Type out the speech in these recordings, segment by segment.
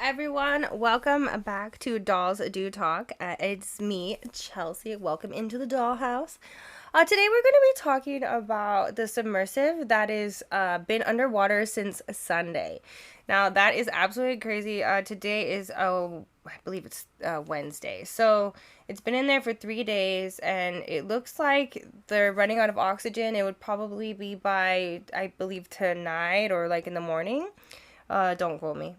everyone. Welcome back to Dolls Do Talk. It's me, Chelsea. Welcome into the dollhouse. Today we're going to be talking about the submersive that is been underwater since Sunday. Now that is absolutely crazy. Today is I believe it's Wednesday. So it's been in there for 3 days, and it looks like they're running out of oxygen. It would probably be by, I believe, tonight or like in the morning. Don't quote me.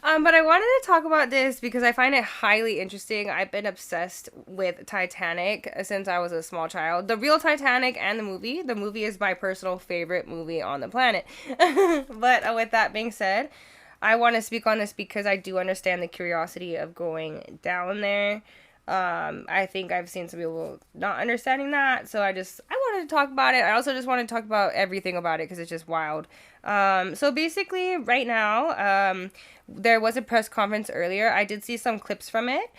But I wanted to talk about this because I find it highly interesting. I've been obsessed with Titanic since I was a small child. The real Titanic and the movie. The movie is my personal favorite movie on the planet. But with that being said, I want to speak on this because I do understand the curiosity of going down there. I think I've seen some people not understanding that, so I wanted to talk about it. I also just want to talk about everything about it because it's just wild. So basically, right now, there was a press conference earlier. I did see some clips from it.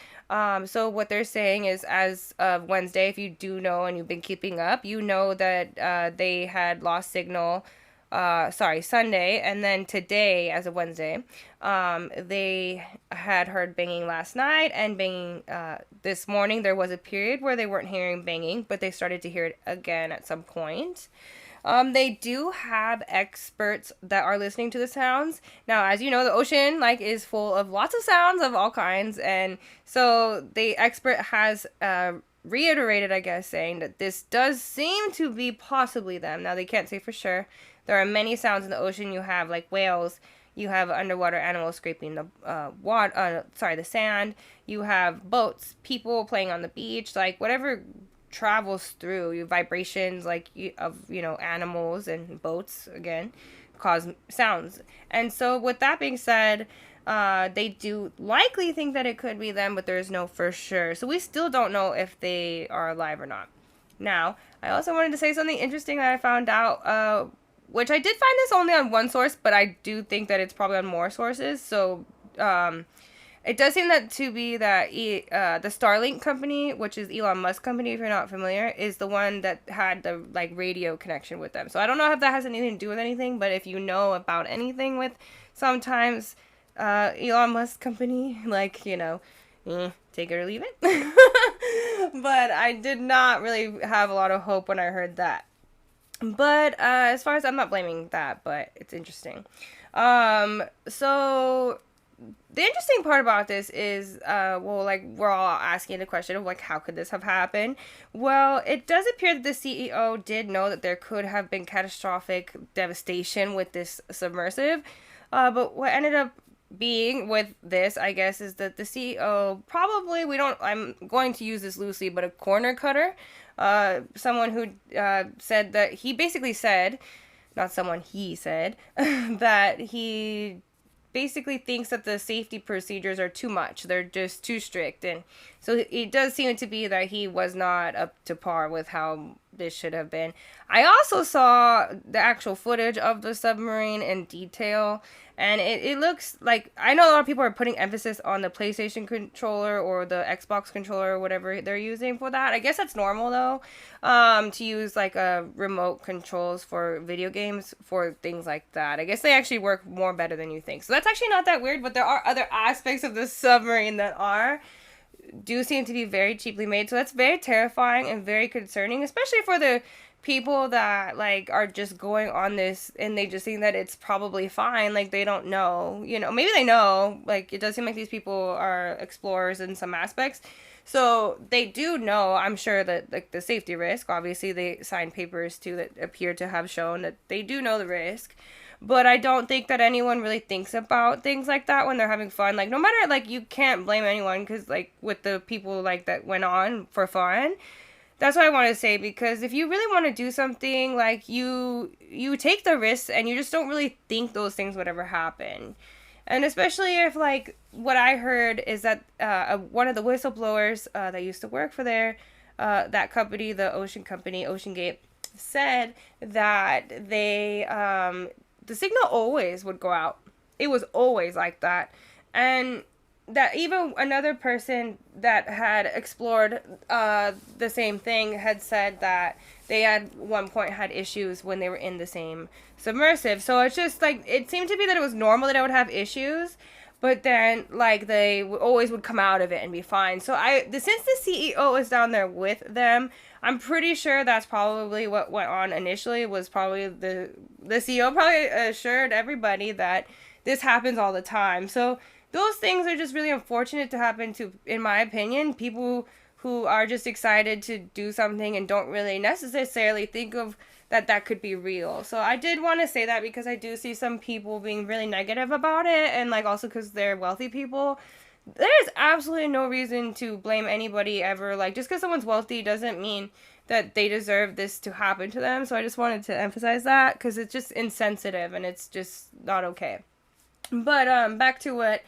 So what they're saying is, as of Wednesday, if you do know and you've been keeping up, you know that they had lost signal. Sunday, and then today, as of Wednesday, they had heard banging last night and banging this morning. There was a period where they weren't hearing banging, but they started to hear it again at some point. They do have experts that are listening to the sounds. Now, as you know, the ocean is full of lots of sounds of all kinds, and so the expert has reiterated, I guess, saying that this does seem to be possibly them. Now, they can't say for sure. There are many sounds in the ocean. You have whales. You have underwater animals scraping the the sand. You have boats, people playing on the beach, whatever travels through you, vibrations of animals and boats again cause sounds. And so with that being said, they do likely think that it could be them, but there's no for sure. So we still don't know if they are alive or not. Now, I also wanted to say something interesting that I found out, which I did find this only on one source, but I do think that it's probably on more sources. So, it does seem to be that the Starlink company, which is Elon Musk company, if you're not familiar, is the one that had the radio connection with them. So I don't know if that has anything to do with anything, but if you know about anything with sometimes Elon Musk company, take it or leave it. But I did not really have a lot of hope when I heard that. But as far as, I'm not blaming that, but it's interesting. So the interesting part about this is, we're all asking the question of how could this have happened? Well, it does appear that the CEO did know that there could have been catastrophic devastation with this submersive. But what ended up being with this, I guess, is that the CEO probably, I'm going to use this loosely, but a corner cutter. Someone who said that he basically said, not someone, he said, that he basically thinks that the safety procedures are too much. They're just too strict. And so it does seem to be that he was not up to par with how this should have been. I also saw the actual footage of the submarine in detail, and it looks like, I know a lot of people are putting emphasis on the PlayStation controller or the Xbox controller or whatever they're using for that. I guess that's normal though, to use a remote controls for video games for things like that. I guess they actually work more better than you think. So that's actually not that weird, but there are other aspects of the submarine that do seem to be very cheaply made. So that's very terrifying and very concerning, especially for the people that are just going on this and they just think that it's probably fine. They don't know, maybe they know, it does seem like these people are explorers in some aspects. So they do know, I'm sure, that the safety risk. Obviously they signed papers too that appear to have shown that they do know the risk. But I don't think that anyone really thinks about things like that when they're having fun. No matter, you can't blame anyone because, with the people, that went on for fun. That's what I want to say, because if you really want to do something, you take the risks and you just don't really think those things would ever happen. And especially if, what I heard is that one of the whistleblowers that used to work for that company, the ocean company, OceanGate, said that the signal always would go out. It was always like that. And that even another person that had explored the same thing had said that they at one point had issues when they were in the same submersive. So it's just it seemed to be that it was normal that I would have issues, but then like they always would come out of it and be fine. So since the CEO is down there with them, I'm pretty sure that's probably what went on initially. Was probably the CEO probably assured everybody that this happens all the time. So those things are just really unfortunate to happen to, in my opinion, people who are just excited to do something and don't really necessarily think of that could be real. So I did want to say that because I do see some people being really negative about it, and like also because they're wealthy people. There's absolutely no reason to blame anybody ever. Like, just because someone's wealthy doesn't mean that they deserve this to happen to them. So I just wanted to emphasize that because it's just insensitive and it's just not okay. But back to what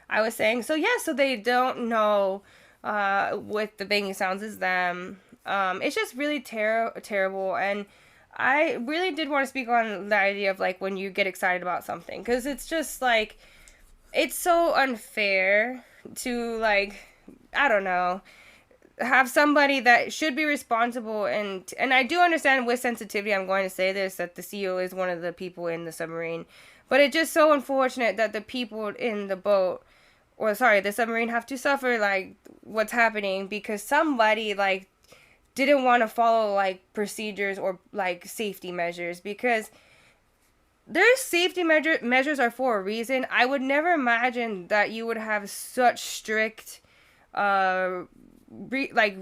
I was saying. So yeah, so they don't know with the banging sounds is them. It's just really terrible, and I really did want to speak on the idea of like when you get excited about something, because it's just like it's so unfair to like, I don't know, have somebody that should be responsible, and I do understand with sensitivity I'm going to say this, that the CEO is one of the people in the submarine, but it's just so unfortunate that the people in the boat, or sorry, the submarine, have to suffer like what's happening because somebody like didn't want to follow like procedures or like safety measures, because their safety measures are for a reason. I would never imagine that you would have such strict like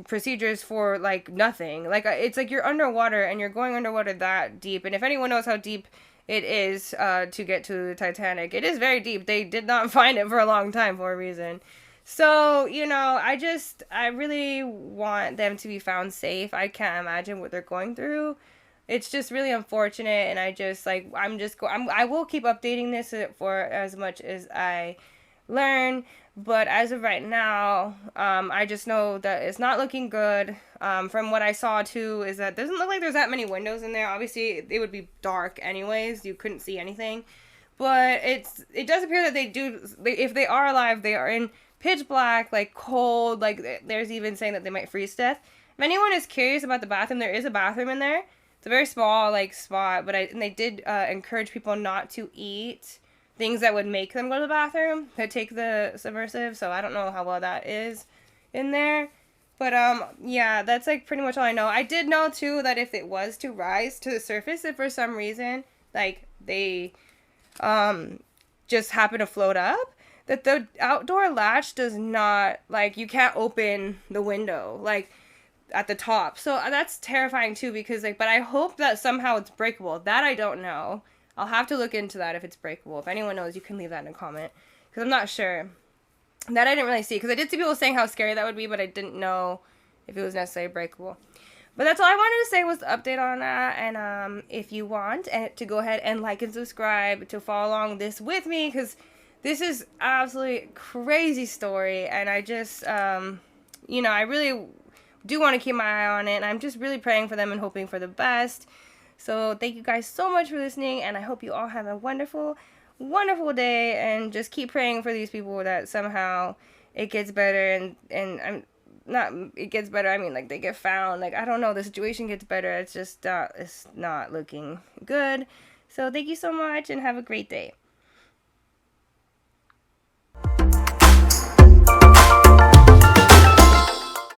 procedures for like nothing. Like it's like you're underwater and you're going underwater that deep, and if anyone knows how deep it is to get to the Titanic, it is very deep. They did not find it for a long time for a reason. So, you know, I really want them to be found safe. I can't imagine what they're going through. It's just really unfortunate, and I just like I will keep updating this for as much as I learn, but as of right now, I just know that it's not looking good. From what I saw too, is that it doesn't look like there's that many windows in there. Obviously, it would be dark anyways. You couldn't see anything, but it does appear that if they are alive, they are in pitch black, like cold. Like there's even saying that they might freeze to death. If anyone is curious about the bathroom, there is a bathroom in there. It's a very small like spot, but and they did encourage people not to eat things that would make them go to the bathroom to take the submersive. So I don't know how well that is in there. But yeah, that's like pretty much all I know. I did know too that if it was to rise to the surface, if for some reason like they just happen to float up, that the outdoor latch does not, like, you can't open the window like at the top. So that's terrifying too, because like, but I hope that somehow it's breakable. That I don't know. I'll have to look into that if it's breakable. If anyone knows, you can leave that in a comment, because I'm not sure. That I didn't really see, because I did see people saying how scary that would be, but I didn't know if it was necessarily breakable. But that's all I wanted to say was the update on that. And if you want to go ahead and like and subscribe to follow along this with me, because this is absolutely crazy story, and I just you know, I really do want to keep my eye on it, and I'm just really praying for them and hoping for the best. So thank you guys so much for listening, and I hope you all have a wonderful, wonderful day, and just keep praying for these people that somehow it gets better, and I'm not, it gets better, I mean like they get found. Like, I don't know, the situation gets better. It's just it's not looking good. So thank you so much and have a great day.